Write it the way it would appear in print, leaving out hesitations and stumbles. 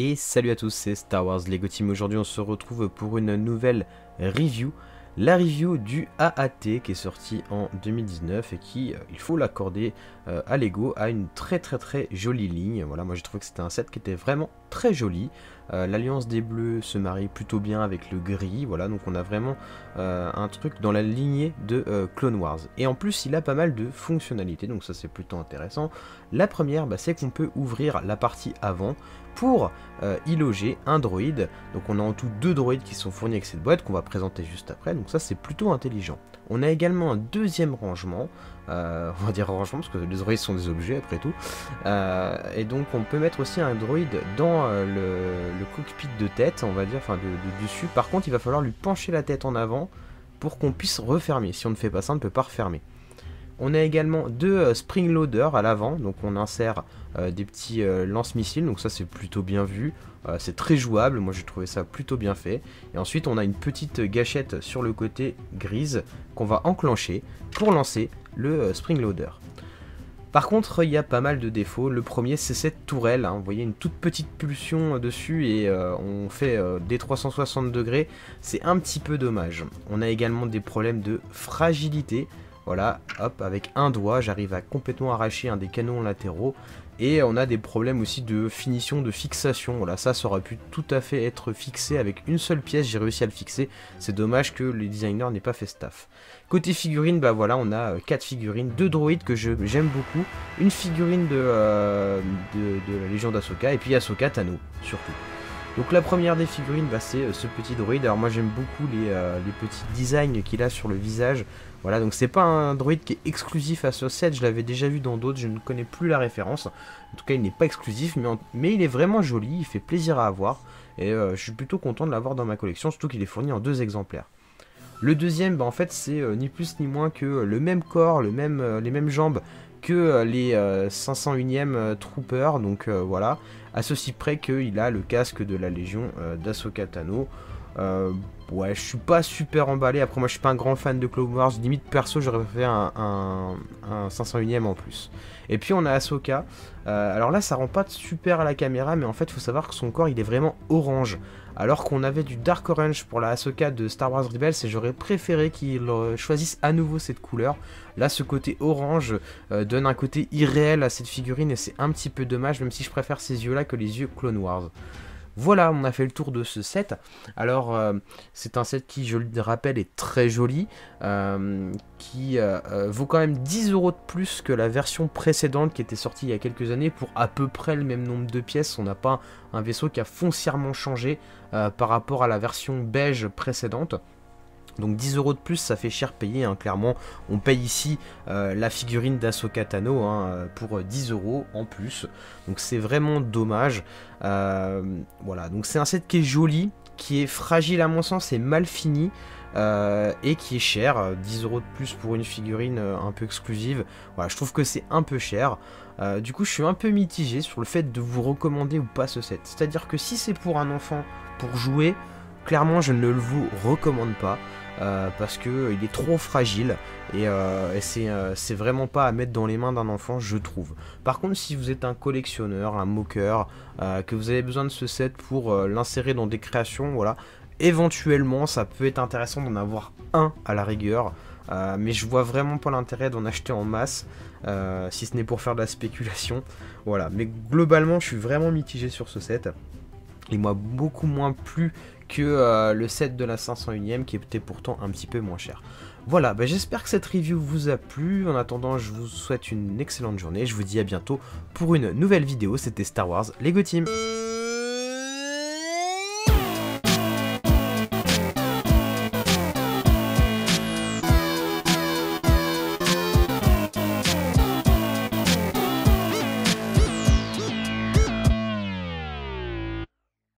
Et salut à tous, c'est Star Wars Lego Team. Aujourd'hui on se retrouve pour une nouvelle review. La review du AAT qui est sorti en 2019 et qui, il faut l'accorder à Lego, a une très jolie ligne. Voilà, moi j'ai trouvé que c'était un set qui était vraiment très joli. L'alliance des bleus se marie plutôt bien avec le gris, voilà, donc on a vraiment un truc dans la lignée de Clone Wars. Et en plus il a pas mal de fonctionnalités, donc ça c'est plutôt intéressant. La première, c'est qu'on peut ouvrir la partie avant pour y loger un droïde. Donc on a en tout deux droïdes qui sont fournis avec cette boîte qu'on va présenter juste après, donc ça c'est plutôt intelligent. On a également un deuxième rangement, on va dire rangement parce que les droïdes sont des objets après tout, et donc on peut mettre aussi un droïde dans le cockpit de tête, on va dire, enfin de dessus. Par contre il va falloir lui pencher la tête en avant pour qu'on puisse refermer. Si on ne fait pas ça, on ne peut pas refermer. On a également deux spring loaders à l'avant, donc on insère des petits lance-missiles, donc ça c'est plutôt bien vu, c'est très jouable, moi j'ai trouvé ça plutôt bien fait. Et ensuite on a une petite gâchette sur le côté grise qu'on va enclencher pour lancer le spring loader. Par contre il y a pas mal de défauts. Le premier c'est cette tourelle, hein. Vous voyez une toute petite pulsion dessus et on fait des 360 degrés, c'est un petit peu dommage. On a également des problèmes de fragilité. Voilà, hop, avec un doigt, j'arrive à complètement arracher un des canons latéraux. Et on a des problèmes aussi de finition, de fixation. Voilà, ça aurait pu tout à fait être fixé avec une seule pièce, j'ai réussi à le fixer. C'est dommage que les designers n'aient pas fait ce taf. Côté figurines, voilà, on a 4 figurines, 2 droïdes que j'aime beaucoup. Une figurine de la Légion d'Ahsoka, et puis Ahsoka Tano, surtout. Donc la première des figurines, c'est ce petit droïde. Alors moi j'aime beaucoup les petits designs qu'il a sur le visage. Voilà, donc c'est pas un droïde qui est exclusif à ce set, je l'avais déjà vu dans d'autres, je ne connais plus la référence. En tout cas il n'est pas exclusif, mais il est vraiment joli, il fait plaisir à avoir. Et je suis plutôt content de l'avoir dans ma collection, surtout qu'il est fourni en 2 exemplaires. Le deuxième, en fait c'est ni plus ni moins que le même corps, les mêmes jambes que les 501e Troopers, donc voilà, à ceci près qu'il a le casque de la Légion d'Ahsoka Tano. Ouais, je suis pas super emballé. Après, moi je suis pas un grand fan de Clone Wars. Limite, perso, j'aurais fait un 501e en plus. Et puis on a Ahsoka. Alors là, ça rend pas super à la caméra, mais en fait, il faut savoir que son corps il est vraiment orange. Alors qu'on avait du Dark Orange pour la Ahsoka de Star Wars Rebels, et j'aurais préféré qu'ils choisissent à nouveau cette couleur. Là, ce côté orange donne un côté irréel à cette figurine, et c'est un petit peu dommage, même si je préfère ces yeux-là que les yeux Clone Wars. Voilà, on a fait le tour de ce set. Alors, c'est un set qui, je le rappelle, est très joli, qui vaut quand même 10 € de plus que la version précédente qui était sortie il y a quelques années pour à peu près le même nombre de pièces. On n'a pas un vaisseau qui a foncièrement changé par rapport à la version beige précédente. Donc 10 € de plus, ça fait cher payer, hein. Clairement. On paye ici la figurine d'Ahsoka Tano pour 10 € en plus. Donc c'est vraiment dommage. Voilà, donc c'est un set qui est joli, qui est fragile à mon sens et mal fini. Et qui est cher, 10 € de plus pour une figurine un peu exclusive. Voilà, je trouve que c'est un peu cher. Du coup, je suis un peu mitigé sur le fait de vous recommander ou pas ce set. C'est-à-dire que si c'est pour un enfant, pour jouer, clairement, je ne le vous recommande pas. Parce que il est trop fragile et c'est vraiment pas à mettre dans les mains d'un enfant, je trouve. Par contre, si vous êtes un collectionneur, un moqueur, que vous avez besoin de ce set pour l'insérer dans des créations, voilà, éventuellement ça peut être intéressant d'en avoir un à la rigueur, mais je vois vraiment pas l'intérêt d'en acheter en masse, si ce n'est pour faire de la spéculation. Voilà, mais globalement je suis vraiment mitigé sur ce set. Il m'a beaucoup moins plu que le set de la 501e qui était pourtant un petit peu moins cher. Voilà, j'espère que cette review vous a plu. En attendant, je vous souhaite une excellente journée. Je vous dis à bientôt pour une nouvelle vidéo. C'était Star Wars Lego Team.